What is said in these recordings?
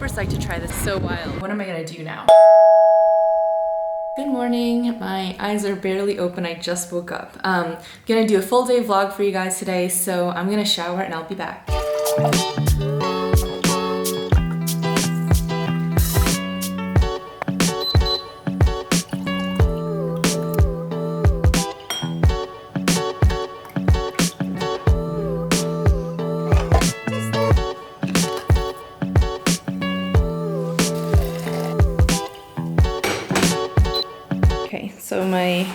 super psyched to try this. So wild. What am I gonna do now? Good morning. My eyes are barely open. I just woke up. Gonna do a full day vlog for you guys today, so I'm gonna shower and I'll be back. So my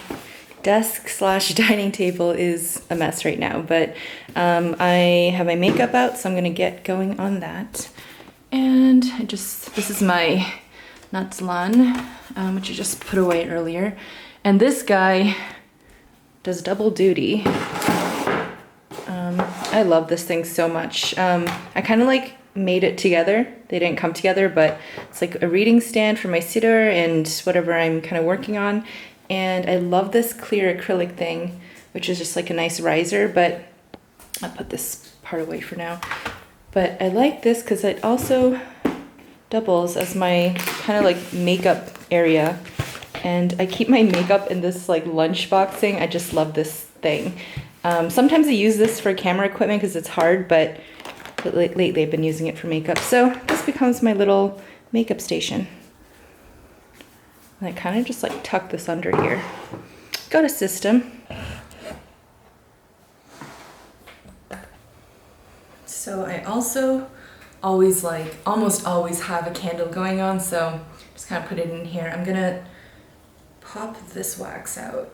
desk slash dining table is a mess right now, but I have my makeup out, so I'm gonna get going on that. And this is my Natslan, which I just put away earlier. And this guy does double duty. I love this thing so much. I kind of like made it together. They didn't come together, but it's like a reading stand for my sitter and whatever I'm kind of working on. And I love this clear acrylic thing, which is just like a nice riser, but I'll put this part away for now. But I like this because it also doubles as my kind of like makeup area. And I keep my makeup in this like lunchbox thing. I just love this thing. Sometimes I use this for camera equipment because it's hard, but lately I've been using it for makeup. So this becomes my little makeup station. And I kind of just like tuck this under here. Go to system. So I also almost always have a candle going on, so just kind of put it in here. I'm gonna pop this wax out.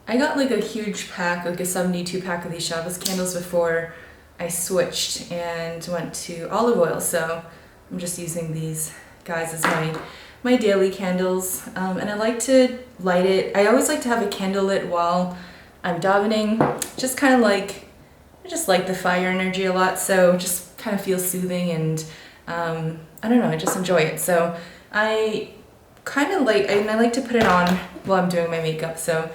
I got like a huge pack, like a 72 pack of these Shabbos candles before I switched and went to olive oil, so I'm just using these guys as my daily candles, and I like to light it. I always like to have a candle lit while I'm davening. Just kind of like, I just like the fire energy a lot, so just kind of feels soothing, and I don't know, I just enjoy it. So I kind of like, and I like to put it on while I'm doing my makeup. So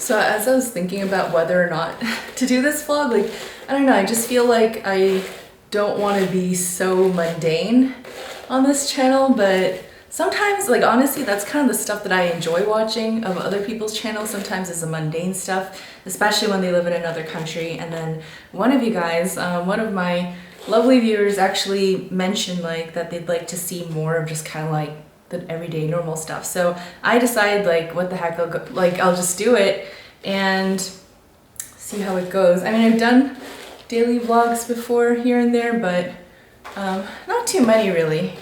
as I was thinking about whether or not to do this vlog, like, I don't know, I just feel like I don't want to be so mundane on this channel, but sometimes, like, honestly, that's kind of the stuff that I enjoy watching of other people's channels. Sometimes is the mundane stuff, especially when they live in another country. And then one of you guys, one of my lovely viewers, actually mentioned like that they'd like to see more of just kind of like the everyday normal stuff. So I decided, like, what the heck, I'll just do it and see how it goes. I mean, I've done daily vlogs before here and there, but not too many really.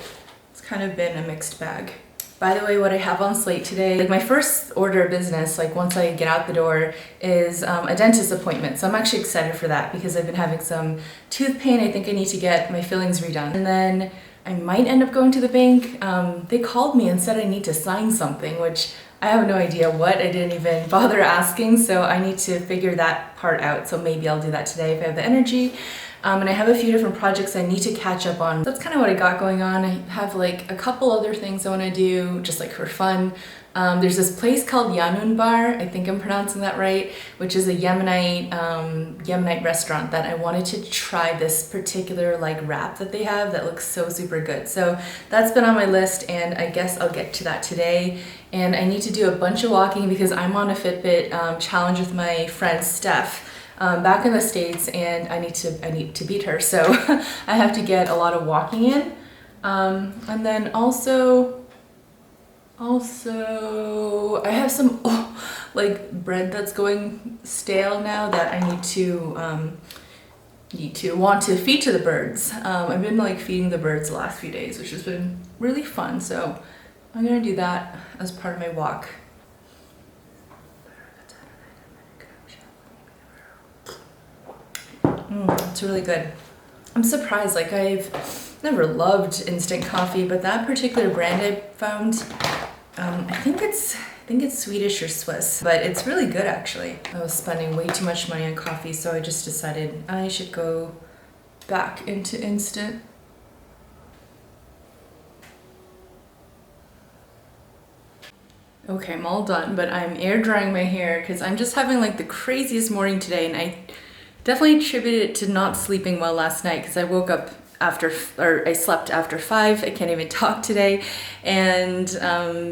It's kind of been a mixed bag. By the way, what I have on slate today, like my first order of business, like once I get out the door, is a dentist appointment. So I'm actually excited for that because I've been having some tooth pain. I think I need to get my fillings redone. And then I might end up going to the bank. They called me and said I need to sign something, which I have no idea what. I didn't even bother asking, so I need to figure that part out. So maybe I'll do that today if I have the energy. And I have a few different projects I need to catch up on. That's kind of what I got going on. I have like a couple other things I want to do, just like for fun. There's this place called Yanun Bar, I think I'm pronouncing that right, which is a Yemenite restaurant that I wanted to try this particular like wrap that they have that looks so super good. So that's been on my list, and I guess I'll get to that today. And I need to do a bunch of walking because I'm on a Fitbit challenge with my friend Steph. Back in the States, and I need to beat her, so I have to get a lot of walking in. And then also I have some like bread that's going stale now that I want to feed to the birds. I've been like feeding the birds the last few days, which has been really fun, so I'm gonna do that as part of my walk. It's really good. I'm surprised, like I've never loved instant coffee, but that particular brand I found, I think it's Swedish or Swiss, but it's really good actually. I was spending way too much money on coffee, so I just decided I should go back into instant. Okay, I'm all done, but I'm air drying my hair because I'm just having like the craziest morning today, and I definitely attribute it to not sleeping well last night because I woke up I slept after 5. I can't even talk today. And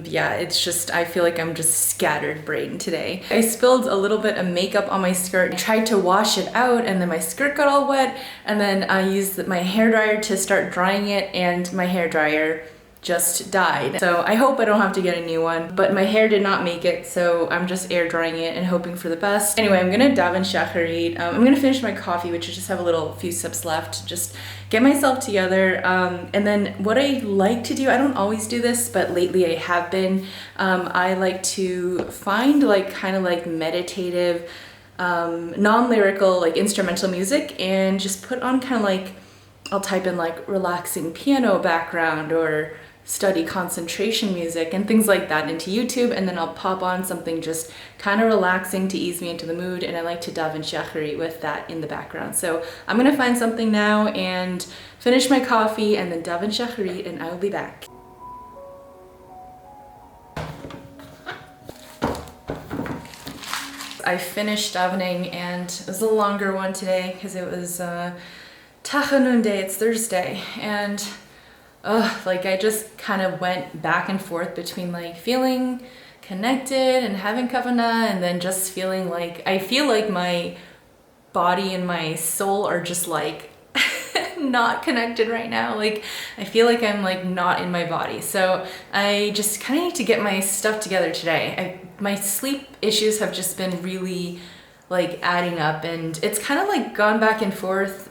yeah, it's just, I feel like I'm just scattered brain today. I spilled a little bit of makeup on my skirt. I tried to wash it out and then my skirt got all wet. And then I used my hairdryer to start drying it, and my hairdryer just died. So I hope I don't have to get a new one, but my hair did not make it, so I'm just air drying it and hoping for the best. Anyway, I'm gonna daven shacharit. I'm gonna finish my coffee, which I just have a few sips left, just get myself together. And then what I like to do, I don't always do this, but lately I have been, I like to find kind of meditative, non-lyrical, instrumental music, and just put on kind of I'll type in relaxing piano background or study concentration music and things like that into YouTube, and then I'll pop on something just kind of relaxing to ease me into the mood, and I like to daven shacharit with that in the background. So I'm gonna find something now and finish my coffee and then daven shacharit, and I will be back. I finished davening, and it was a longer one today because it was Tachanun day, it's Thursday, and I just kind of went back and forth between feeling connected and having kavanah, and then just feeling I feel like my body and my soul are just not connected right now. I feel like I'm not in my body. So I just kind of need to get my stuff together today. My sleep issues have just been really adding up, and it's kind of gone back and forth.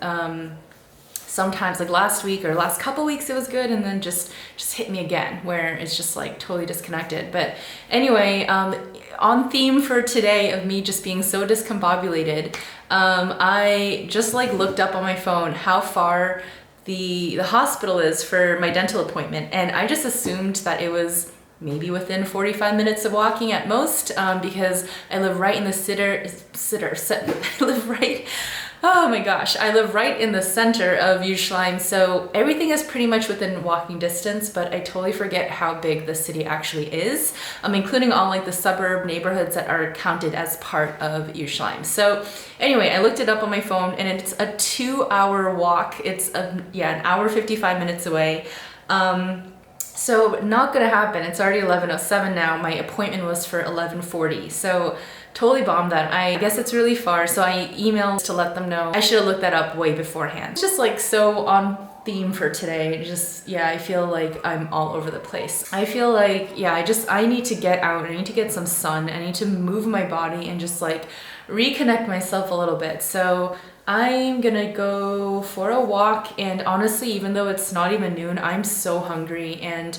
Sometimes last week or last couple weeks it was good, and then just hit me again where it's just totally disconnected. But anyway, on theme for today of me just being so discombobulated, I just looked up on my phone how far the hospital is for my dental appointment, and I just assumed that it was maybe within 45 minutes of walking at most, because I live right in the I live right in the center of Yerushalayim, so everything is pretty much within walking distance, but I totally forget how big the city actually is, including all the suburb neighborhoods that are counted as part of Yerushalayim. So anyway, I looked it up on my phone, and it's a 2-hour walk. It's an hour 55 minutes away. So not gonna happen. It's already 11:07 now. My appointment was for 11:40. So totally bombed that. I guess it's really far. So I emailed to let them know. I should have looked that up way beforehand. It's just so on theme for today. I feel like I'm all over the place. I feel I need to get out. I need to get some sun. I need to move my body and just reconnect myself a little bit. So I'm gonna go for a walk, and honestly, even though it's not even noon, I'm so hungry. And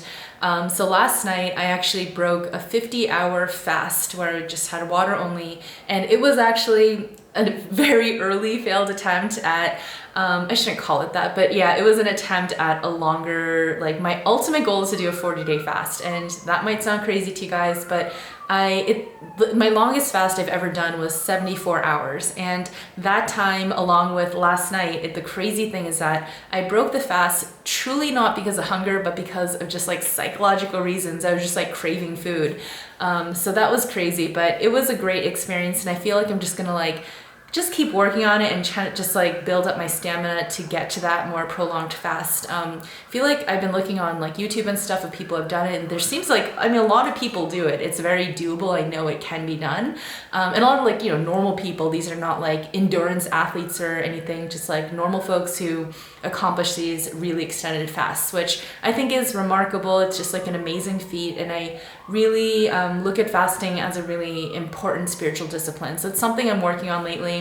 so last night I actually broke a 50-hour fast where I just had water only, and it was actually a very early failed attempt at I shouldn't call it that, but yeah, it was an attempt at a longer, my ultimate goal is to do a 40-day fast, and that might sound crazy to you guys, but my longest fast I've ever done was 74 hours, and that time, along with last night, the crazy thing is that I broke the fast truly not because of hunger, but because of just psychological reasons. I was just craving food. So that was crazy, but it was a great experience, and I feel like I'm just gonna just keep working on it and try to just build up my stamina to get to that more prolonged fast. I feel like I've been looking on YouTube and stuff of people have done it, and there seems a lot of people do it. It's very doable. I know it can be done. And a lot of normal people, these are not endurance athletes or anything, just normal folks who accomplish these really extended fasts, which I think is remarkable. It's just an amazing feat, and I really look at fasting as a really important spiritual discipline. So it's something I'm working on lately.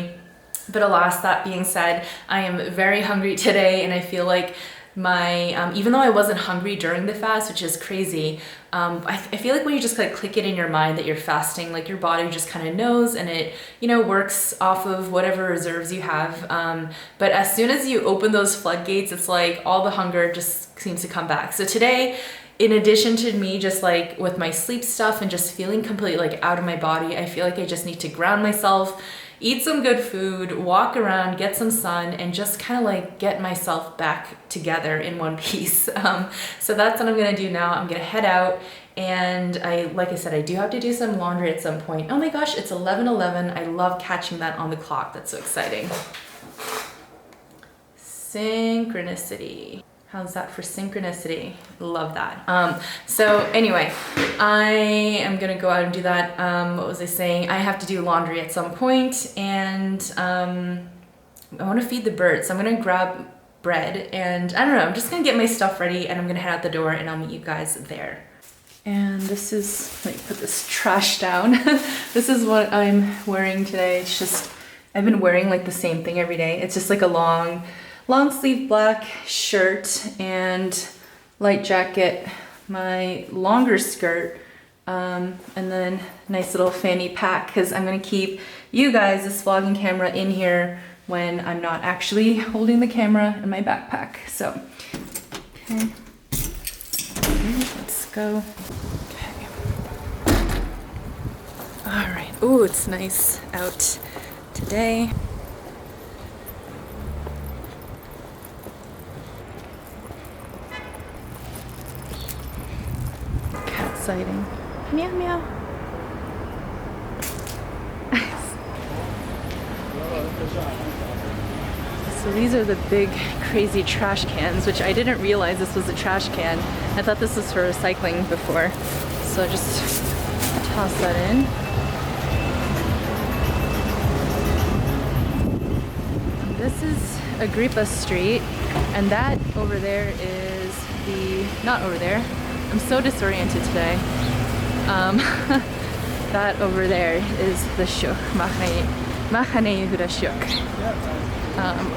But alas, that being said, I am very hungry today, and I feel like my, even though I wasn't hungry during the fast, which is crazy, I feel like when you just click it in your mind that you're fasting, your body just kind of knows, and it, works off of whatever reserves you have. But as soon as you open those floodgates, it's all the hunger just seems to come back. So today, in addition to me just with my sleep stuff and just feeling completely out of my body, I feel like I just need to ground myself, eat some good food, walk around, get some sun, and just kind of get myself back together in one piece. So that's what I'm gonna do now. I'm gonna head out, and like I said, I do have to do some laundry at some point. Oh my gosh, it's 11:11. I love catching that on the clock. That's so exciting. Synchronicity. How's that for synchronicity? Love that. So anyway, I am gonna go out and do that. What was I saying? I have to do laundry at some point, and I wanna feed the birds. So I'm gonna grab bread and I don't know, I'm just gonna get my stuff ready and I'm gonna head out the door and I'll meet you guys there. And this is, let me put this trash down. This is what I'm wearing today. It's just, I've been wearing like the same thing every day. It's just like a long sleeve black shirt and light jacket, my longer skirt, and then nice little fanny pack because I'm gonna keep you guys, this vlogging camera, in here when I'm not actually holding the camera in my backpack. So, okay, let's go. Okay. All right, ooh, it's nice out today. Cat sighting. Meow meow. So these are the big crazy trash cans, which I didn't realize this was a trash can. I thought this was for recycling before. So just toss that in. This is Agrippa Street, and that over there is the, not over there, I'm so disoriented today. That over there is the Shuk, Machane Yehuda Shuk.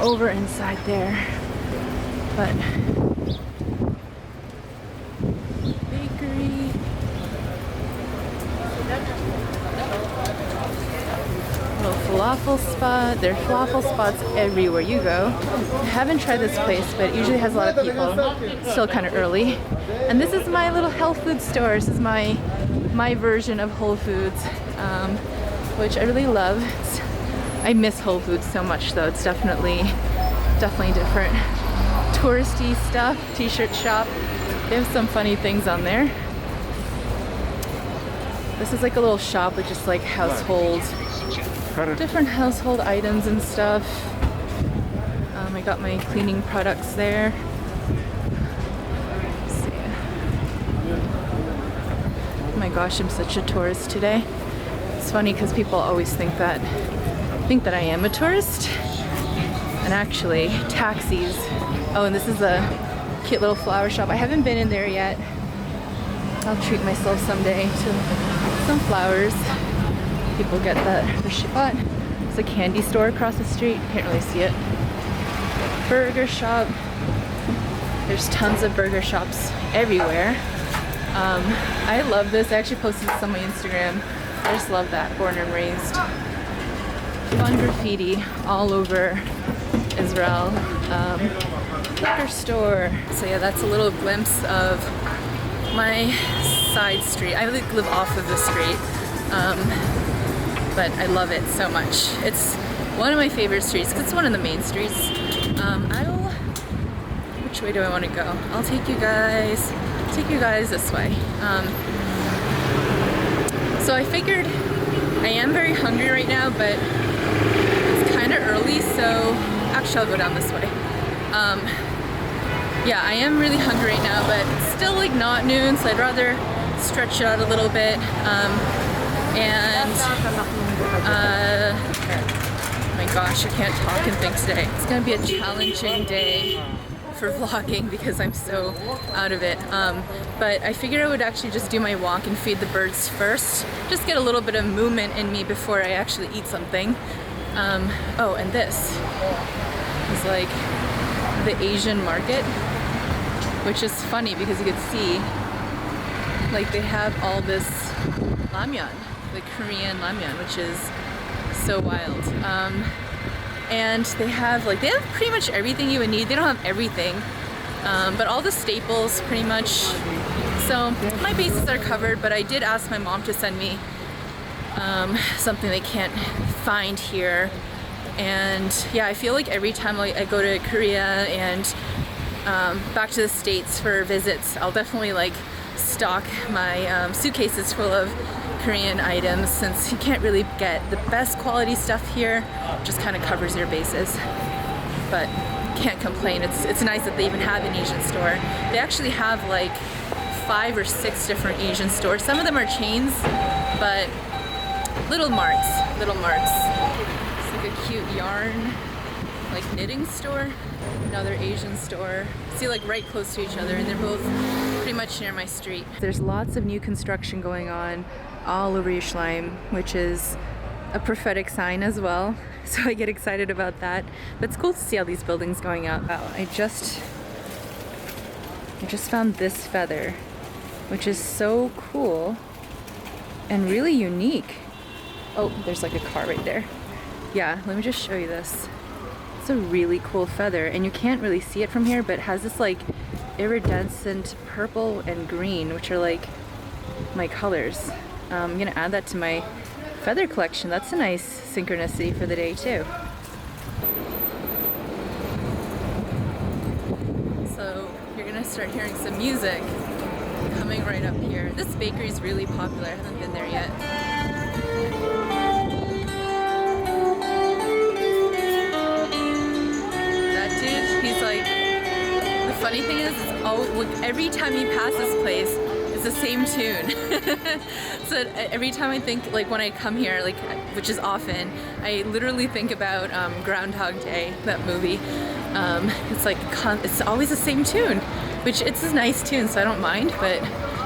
Over inside there, but bakery. Little falafel spot. There are falafel spots everywhere you go. I haven't tried this place, but it usually has a lot of people. Still kind of early. And this is my little health food store. This is my version of Whole Foods, which I really love. I miss Whole Foods so much though. It's definitely different. Touristy stuff, t-shirt shop. They have some funny things on there. This is like a little shop with just like different household items and stuff. I got my cleaning products there. Let's see. Oh my gosh, I'm such a tourist today. It's funny because people always think that I am a tourist, and actually taxis. Oh, and this is a cute little flower shop. I haven't been in there yet. I'll treat myself someday to some flowers. People get that for shot. It's a candy store across the street. Can't really see it. Burger shop. There's tons of burger shops everywhere. I love this. I actually posted this on my Instagram. I just love that. Born and raised. Fun graffiti all over Israel. Liquor store. So yeah, that's a little glimpse of my side street. I live off of the street, but I love it so much. It's one of my favorite streets because it's one of the main streets. Which way do I want to go? I'll take you guys this way. So I figured I am very hungry right now, but it's kind of early, so actually I'll go down this way. Yeah, I am really hungry right now, but it's still like not noon, so I'd rather stretch it out a little bit. Oh my gosh, I can't talk and think today. It's gonna be a challenging day for vlogging because I'm so out of it. But I figured I would actually just do my walk and feed the birds first. Just get a little bit of movement in me before I actually eat something. Oh, and this is like the Asian market, which is funny because you could see like they have all this ramyeon, like Korean ramyeon, which is so wild. And they have pretty much everything you would need. They don't have everything, but all the staples pretty much. So my bases are covered, but I did ask my mom to send me something they can't find here. And yeah, I feel like every time I go to Korea and back to the States for visits, I'll definitely like stock my suitcases full of Korean items, since you can't really get the best quality stuff here. Just kind of covers your bases. But can't complain. It's nice that they even have an Asian store. They actually have like 5 or 6 different Asian stores. Some of them are chains, but little marts. It's like a cute yarn, like knitting store. Another Asian store. See, like right close to each other, and they're both pretty much near my street. There's lots of new construction going on all over Yerushalayim, which is a prophetic sign as well. So I get excited about that. But it's cool to see all these buildings going up. Wow, I just found this feather, which is so cool and really unique. Oh, there's like a car right there. Yeah, let me just show you this. It's a really cool feather, and you can't really see it from here, but it has this like iridescent purple and green, which are like my colors. I'm gonna add that to my feather collection. That's a nice synchronicity for the day too. So you're gonna start hearing some music coming right up here. This bakery is really popular. I haven't been there yet. He's like, the funny thing is, it's all, every time you pass this place, it's the same tune. So every time I think, like when I come here, like, which is often, I literally think about Groundhog Day, that movie. It's like, it's always the same tune, which it's a nice tune, so I don't mind, but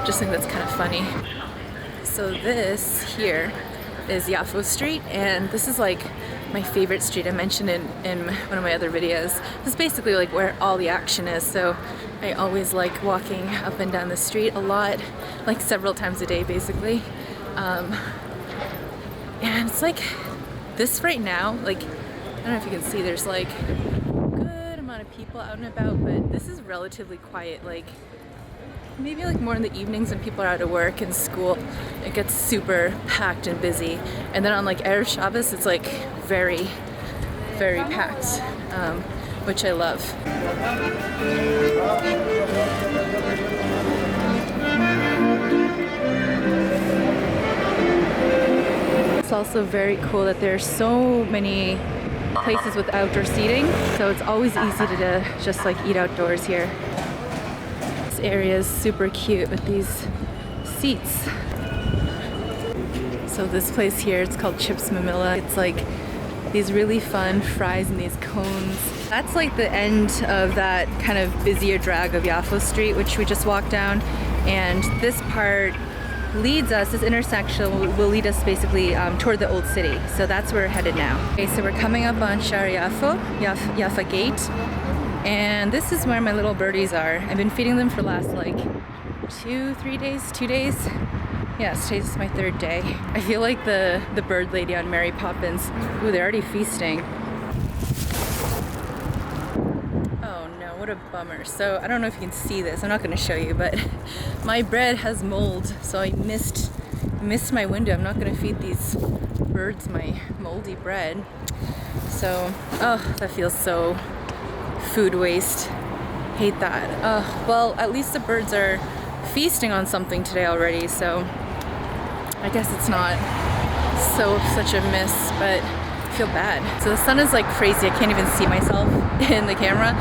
just think that's kind of funny. So this here is Yafo Street, and this is like my favorite street. I mentioned it in one of my other videos. This is basically like where all the action is, so I always like walking up and down the street a lot, like several times a day basically. And it's like this right now, like, I don't know if you can see, there's like a good amount of people out and about, but this is relatively quiet. Like maybe like more in the evenings when people are out of work and school, it gets super packed and busy. And then on like Erev Shabbos, it's like very, very packed, which I love. It's also very cool that there's so many places with outdoor seating, so it's always easy to just like eat outdoors here. This area is super cute with these seats. So this place here, it's called Chips Mamilla. It's like these really fun fries and these cones. That's like the end of that kind of busier drag of Yafo Street, which we just walked down. And this part leads us, this intersection will lead us basically toward the old city. So that's where we're headed now. Okay, so we're coming up on Shar Yafo Gate. And this is where my little birdies are. I've been feeding them for the last like 2 days. Yes, today's my 3rd day. I feel like the bird lady on Mary Poppins. Ooh, they're already feasting. Oh no, what a bummer. So I don't know if you can see this. I'm not gonna show you, but my bread has mold. So I missed my window. I'm not gonna feed these birds my moldy bread. So, oh, that feels so food waste. Hate that. Well, at least the birds are feasting on something today already, so I guess it's not such a miss, but I feel bad. So the sun is like crazy. I can't even see myself in the camera,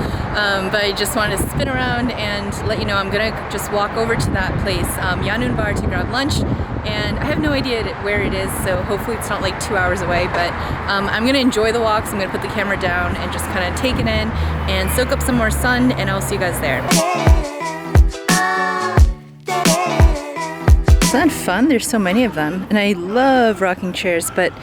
but I just wanted to spin around and let you know I'm gonna just walk over to that place, Yanun Bar, to grab lunch. And I have no idea where it is, so hopefully it's not like 2 hours away, but I'm gonna enjoy the walks. I'm gonna put the camera down and just kind of take it in and soak up some more sun, and I'll see you guys there. Isn't that fun? There's so many of them, and I love rocking chairs, but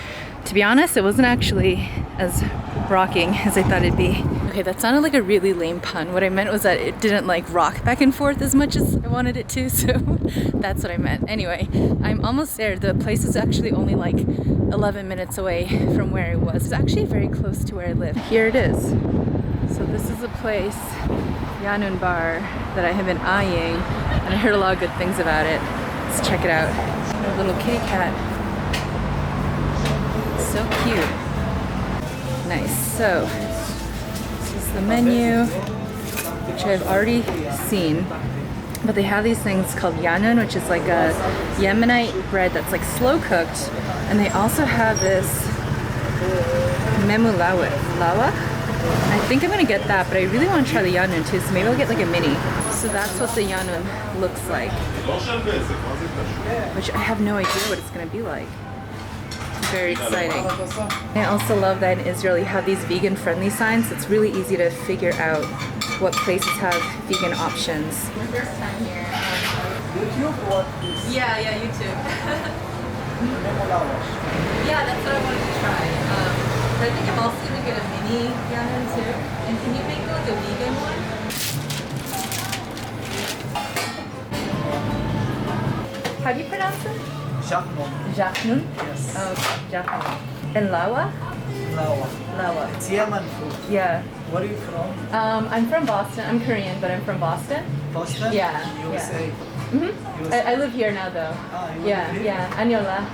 to be honest, it wasn't actually as rocking as I thought it'd be. Okay, that sounded like a really lame pun. What I meant was that it didn't like rock back and forth as much as I wanted it to, so that's what I meant. Anyway, I'm almost there. The place is actually only like 11 minutes away from where I was. It's actually very close to where I live. Here it is. So this is a place, Yanun Bar, that I have been eyeing, and I heard a lot of good things about it. Let's check it out. A little kitty cat. So cute. Nice. So this is the menu, which I've already seen, but they have these things called yanun, which is like a Yemenite bread that's like slow cooked, and they also have this memulawa, I think I'm gonna get that, but I really want to try the yanun too, so maybe I'll get like a mini. So that's what the yanun looks like, which I have no idea what it's gonna be like. Very exciting. I also love that in Israel you have these vegan friendly signs. It's really easy to figure out what places have vegan options. My first time here. YouTube or what is? Yeah, YouTube. Yeah, that's what I wanted to try. But I think I'm also gonna get a mini yanun too. And can you make like a vegan one? How do you pronounce it? Jachnun. Jachnun? Yes. Oh, Jachnun. And lawa? Lawa. Lawa. It's Yemen food. Yeah. Where are you from? I'm from Boston. I'm Korean, but I'm from Boston. Boston? Yeah. USA. Mm-hmm. I live here now though. Ah, you Yeah, live here? yeah. Anyola.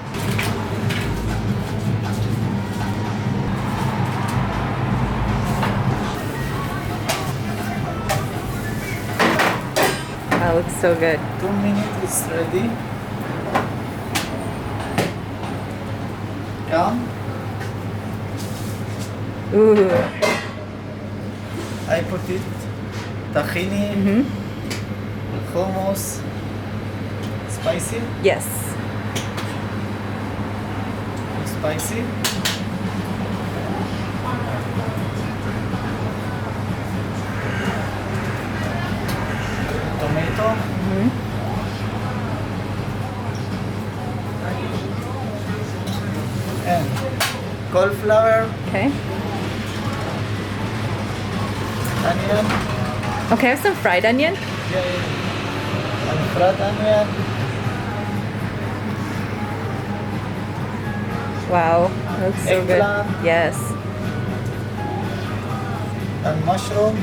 That looks so good. 2 minutes, it's ready. Come. Ooh. I put it. Tahini. Mm-hmm. Hummus. Spicy? Yes. Spicy. Tomato. Mm-hmm. And cauliflower. Okay. Onion. Okay, I have some fried onion. Yeah. And fried onion. Wow, that looks so Eggplant. good. Yes. And mushroom.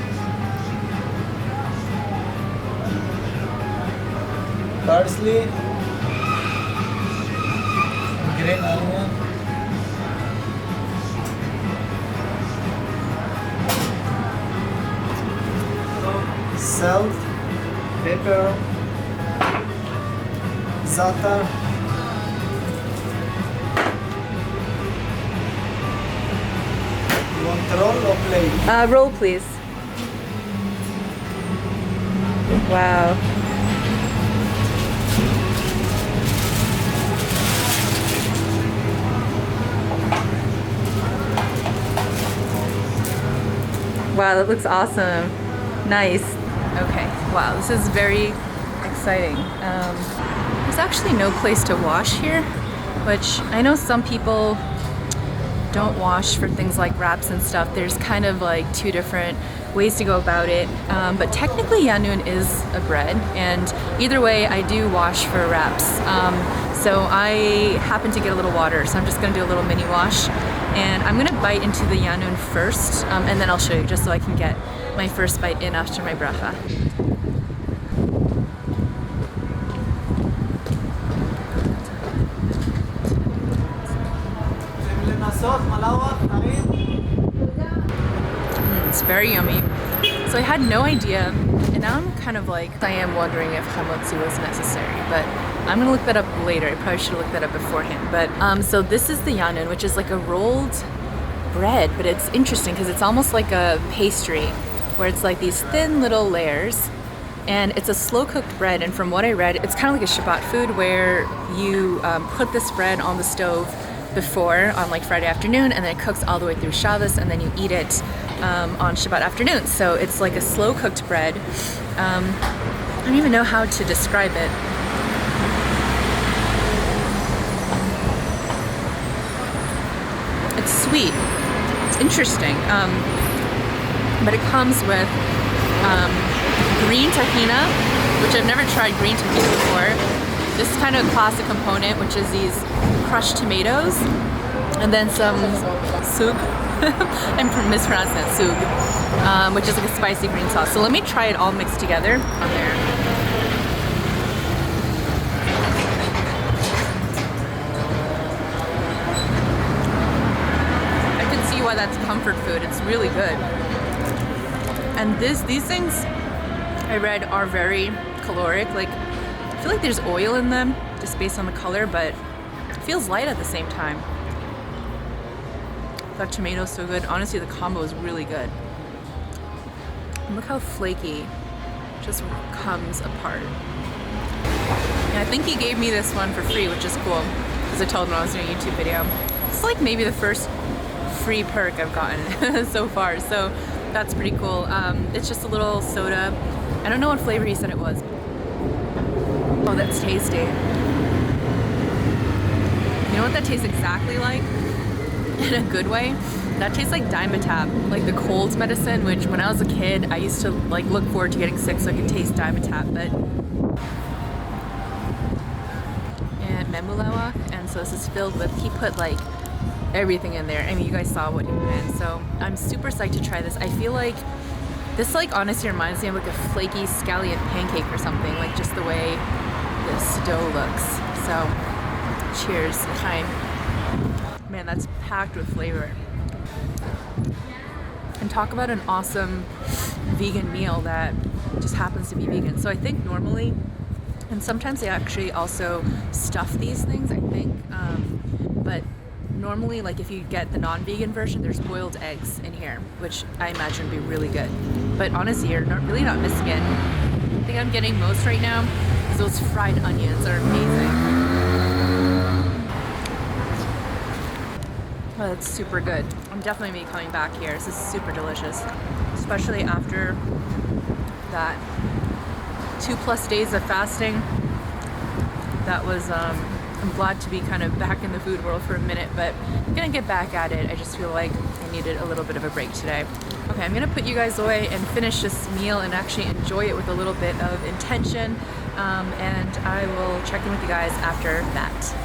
Parsley. Green onion. Salt. Pepper. Za'atar. You want roll or plate? Roll, please. Wow. Wow, that looks awesome. Nice. Okay, wow, this is very exciting. There's actually no place to wash here, which I know some people don't wash for things like wraps and stuff. There's kind of like two different ways to go about it. But technically yanun is a bread, and either way I do wash for wraps. So I happen to get a little water, so I'm just gonna do a little mini wash. And I'm gonna bite into the yanun first, and then I'll show you just so I can get my first bite in after my bracha. It's very yummy. So I had no idea, and now I'm kind of like, I am wondering if hamotzi was necessary, but I'm gonna look that up later. I probably should have looked that up beforehand. But so this is the yanun, which is like a rolled bread, but it's interesting because it's almost like a pastry where it's like these thin little layers, and it's a slow cooked bread. And from what I read, it's kind of like a Shabbat food where you put this bread on the stove before on like Friday afternoon, and then it cooks all the way through Shabbos, and then you eat it on Shabbat afternoon. So it's like a slow cooked bread. I don't even know how to describe it. It's sweet. It's interesting. But it comes with green tahina, which I've never tried green tahina before. This kind of classic component, which is these crushed tomatoes, and then some sug. I'm mispronouncing it, sug, which is like a spicy green sauce. So let me try it all mixed together on there. I can see why that's comfort food. It's really good. And these things I read are very caloric. Like, I feel like there's oil in them just based on the color, but it feels light at the same time. That tomato's so good. Honestly, the combo is really good. And look how flaky it just comes apart. And I think he gave me this one for free, which is cool, because I told him I was doing a YouTube video. It's like maybe the first free perk I've gotten so far, so that's pretty cool. It's just a little soda. I don't know what flavor he said it was. Oh, that's tasty. You know what that tastes exactly like? In a good way? That tastes like Dimetapp, like the cold medicine, which when I was a kid, I used to like look forward to getting sick so I could taste Dimetapp, but and Meorah, and so this is filled with, he put like everything in there. I mean, you guys saw what he put in, so I'm super psyched to try this. I feel like this like honestly reminds me of like a flaky scallion pancake or something, like just the way this dough looks. So cheers, Chaim. Man, that's packed with flavor. And talk about an awesome vegan meal that just happens to be vegan. So I think normally, and sometimes they actually also stuff these things, I think, but normally, like if you get the non-vegan version, there's boiled eggs in here, which I imagine would be really good. But honestly, you're really not missing it. I think I'm getting most right now is those fried onions are amazing. Oh, that's super good. I'm definitely gonna be coming back here. This is super delicious, especially after that 2+ days of fasting. That was, I'm glad to be kind of back in the food world for a minute, but I'm gonna get back at it. I just feel like I needed a little bit of a break today. Okay, I'm gonna put you guys away and finish this meal and actually enjoy it with a little bit of intention, and I will check in with you guys after that.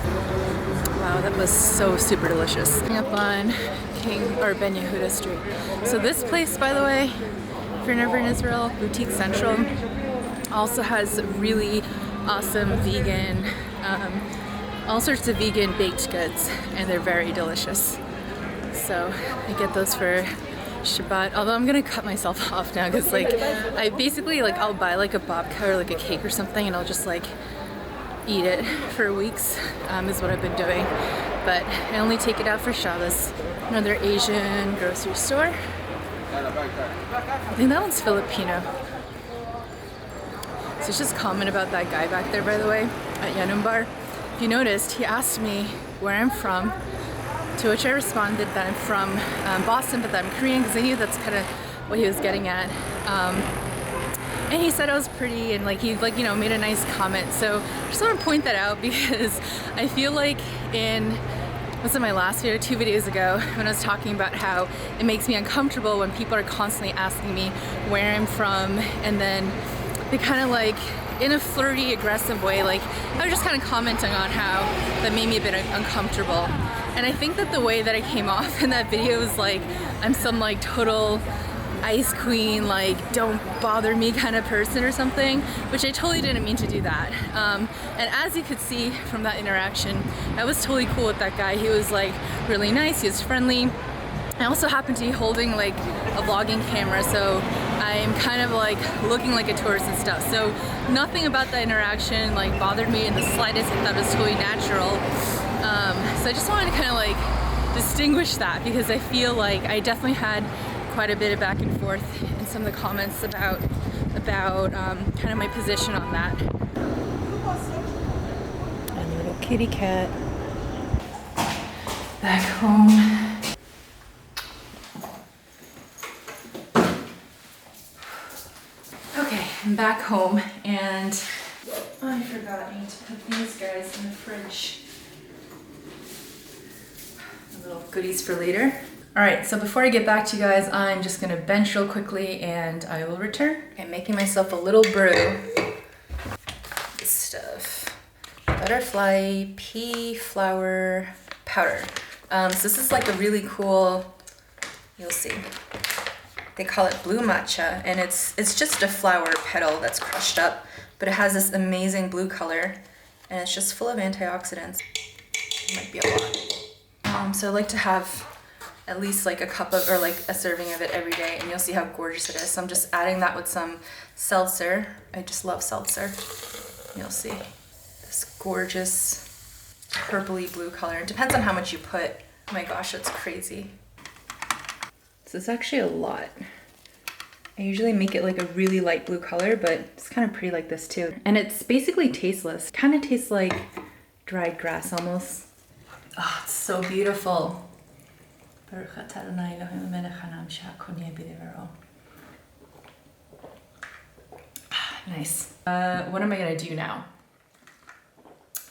Wow, that was so super delicious. Up on King or Ben Yehuda Street. So this place, by the way, if you're never in Israel, Boutique Central also has really awesome vegan, all sorts of vegan baked goods, and they're very delicious. So I get those for Shabbat, although I'm gonna cut myself off now because like I basically like I'll buy like a babka or like a cake or something and I'll just like eat it for weeks, is what I've been doing, but I only take it out for Shabbos. Another Asian grocery store. I think that one's Filipino. So just comment about that guy back there, by the way, at Yanum Bar. If you noticed, he asked me where I'm from, to which I responded that I'm from Boston, but that I'm Korean, because I knew that's kind of what he was getting at. And he said I was pretty, and like he like, you know, made a nice comment. So I just want to point that out because I feel like in, what's in my last video, 2 videos ago, when I was talking about how it makes me uncomfortable when people are constantly asking me where I'm from, and then they kind of like, in a flirty, aggressive way, like I was just kind of commenting on how that made me a bit uncomfortable. And I think that the way that I came off in that video was like I'm some like total ice queen, like don't bother me kind of person or something, which I totally didn't mean to do that. And as you could see from that interaction, I was totally cool with that guy. He was like really nice, he was friendly. I also happened to be holding like a vlogging camera, so I'm kind of like looking like a tourist and stuff. So nothing about that interaction like bothered me in the slightest. I thought it was totally natural. So I just wanted to kind of like distinguish that because I feel like I definitely had quite a bit of back and forth in some of the comments about kind of my position on that. And a little kitty cat back home. Okay, I'm back home and I forgot I need to put these guys in the fridge. Little goodies for later. All right, so before I get back to you guys, I'm just gonna bench real quickly and I will return. I'm making myself a little brew. This stuff. Butterfly pea flower powder. So this is like a really cool, you'll see. They call it blue matcha, and it's just a flower petal that's crushed up, but it has this amazing blue color, and it's just full of antioxidants. It might be a lot. So I like to have at least like a cup of, or like a serving of it every day, and you'll see how gorgeous it is. So I'm just adding that with some seltzer. I just love seltzer. You'll see this gorgeous purpley blue color. It depends on how much you put. Oh my gosh, it's crazy. So it's actually a lot. I usually make it like a really light blue color, but it's kind of pretty like this too. And it's basically tasteless. Kind of tastes like dried grass almost. Oh, it's so beautiful. Nice. What am I gonna do now?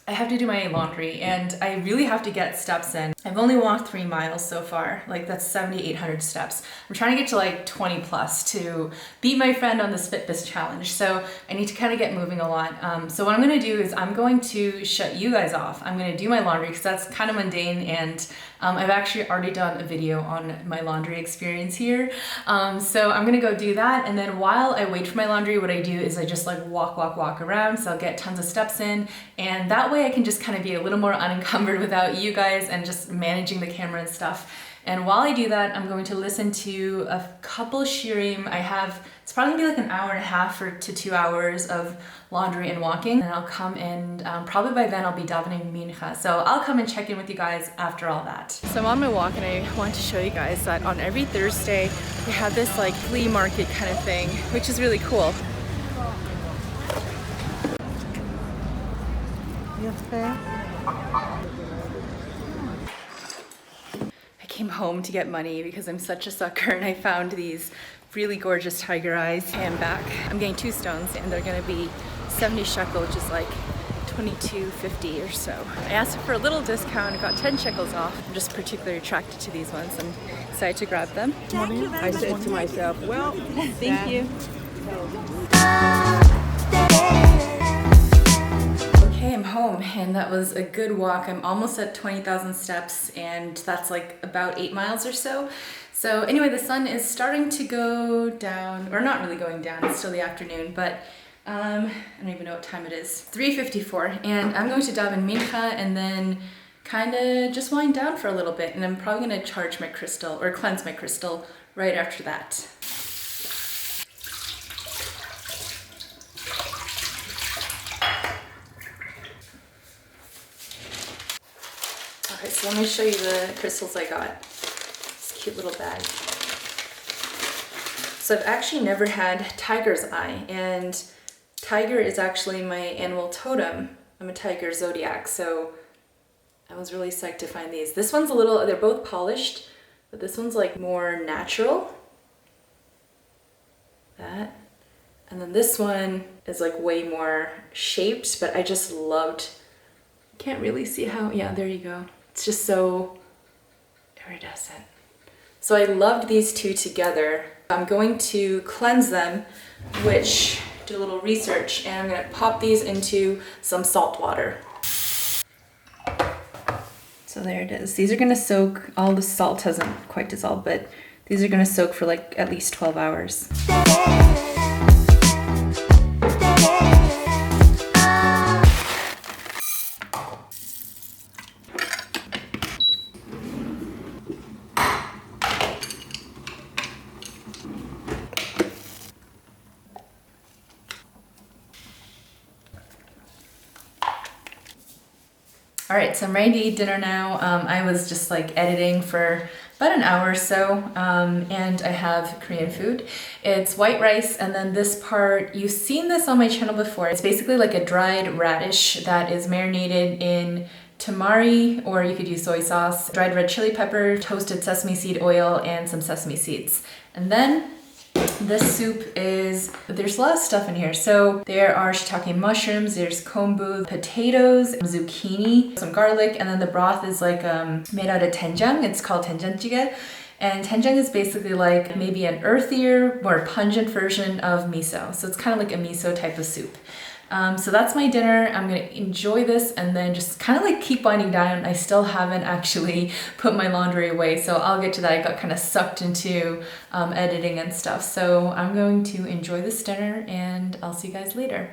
I have to do my laundry and I really have to get steps in. I've only walked 3 miles so far, like that's 7,800 steps. I'm trying to get to like 20 plus to beat my friend on this Fitbis challenge. So I need to kind of get moving a lot. So what I'm gonna do is I'm going to shut you guys off. I'm gonna do my laundry because that's kind of mundane, and I've actually already done a video on my laundry experience here. So I'm gonna go do that, and then while I wait for my laundry, what I do is I just like walk around, so I'll get tons of steps in, and that way I can just kind of be a little more unencumbered without you guys and just managing the camera and stuff. And while I do that, I'm going to listen to a couple shirim. It's probably gonna be like an hour and a half to 2 hours of laundry and walking. And I'll come and probably by then I'll be davening mincha. So I'll come and check in with you guys after all that. So I'm on my walk and I want to show you guys that on every Thursday, we have this like flea market kind of thing, which is really cool. I came home to get money because I'm such a sucker, and I found these really gorgeous tiger eyes handbag. I'm getting 2 stones and they're gonna be 70 shekel, which is like 22.50 or so. I asked for a little discount, I got 10 shekels off. I'm just particularly attracted to these ones and decided to grab them. I said to myself, well, Thank you. Okay, I'm home and that was a good walk. I'm almost at 20,000 steps and that's like about 8 miles or so. So anyway, the sun is starting to go down, or not really going down, it's still the afternoon, but I don't even know what time it is. 3:54, and I'm going to daven mincha and then kind of just wind down for a little bit, and I'm probably going to charge my crystal or cleanse my crystal right after that. Okay, so let me show you the crystals I got. This cute little bag. So I've actually never had tiger's eye, and tiger is actually my animal totem. I'm a tiger zodiac, so I was really psyched to find these. This one's a little, they're both polished, but this one's like more natural. That. And then this one is like way more shaped, but I just loved, can't really see how, yeah, there you go. It's just so iridescent. So I loved these two together. I'm going to cleanse them, which, do a little research, and I'm gonna pop these into some salt water. So there it is. These are gonna soak, all the salt hasn't quite dissolved, but these are gonna soak for like at least 12 hours. All right, so I'm ready to eat dinner now. I was just like editing for about an hour or so, and I have Korean food. It's white rice, and then this part, you've seen this on my channel before. It's basically like a dried radish that is marinated in tamari, or you could use soy sauce, dried red chili pepper, toasted sesame seed oil, and some sesame seeds. And then this soup is, there's a lot of stuff in here. So there are shiitake mushrooms, there's kombu, potatoes, zucchini, some garlic, and then the broth is like made out of doenjang. It's called doenjang. And doenjang is basically like maybe an earthier, more pungent version of miso. So it's kind of like a miso type of soup. So that's my dinner. I'm gonna enjoy this and then just kind of like keep winding down. I still haven't actually put my laundry away, so I'll get to that. I got kind of sucked into editing and stuff. So I'm going to enjoy this dinner and I'll see you guys later.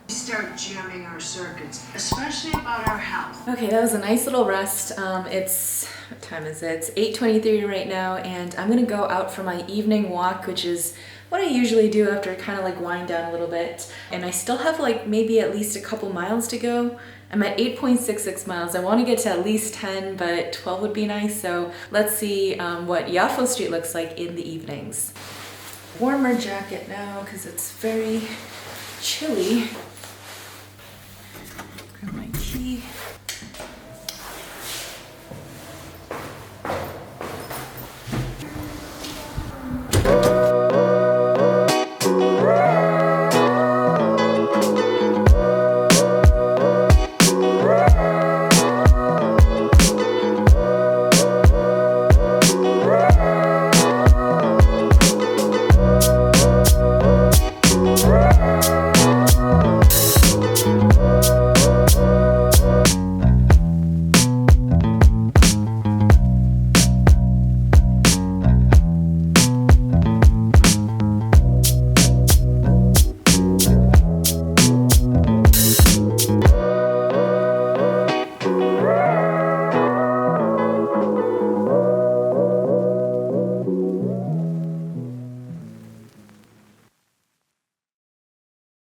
Start jamming our circuits, especially about our health. Okay, that was a nice little rest. What time is it? It's 8:23 right now, and I'm gonna go out for my evening walk, which is what I usually do after kind of like wind down a little bit. And I still have like maybe at least a couple miles to go. I'm at 8.66 miles. I want to get to at least 10, but 12 would be nice. So let's see what Yafo Street looks like in the evenings. Warmer jacket now because it's very chilly. Grab my key.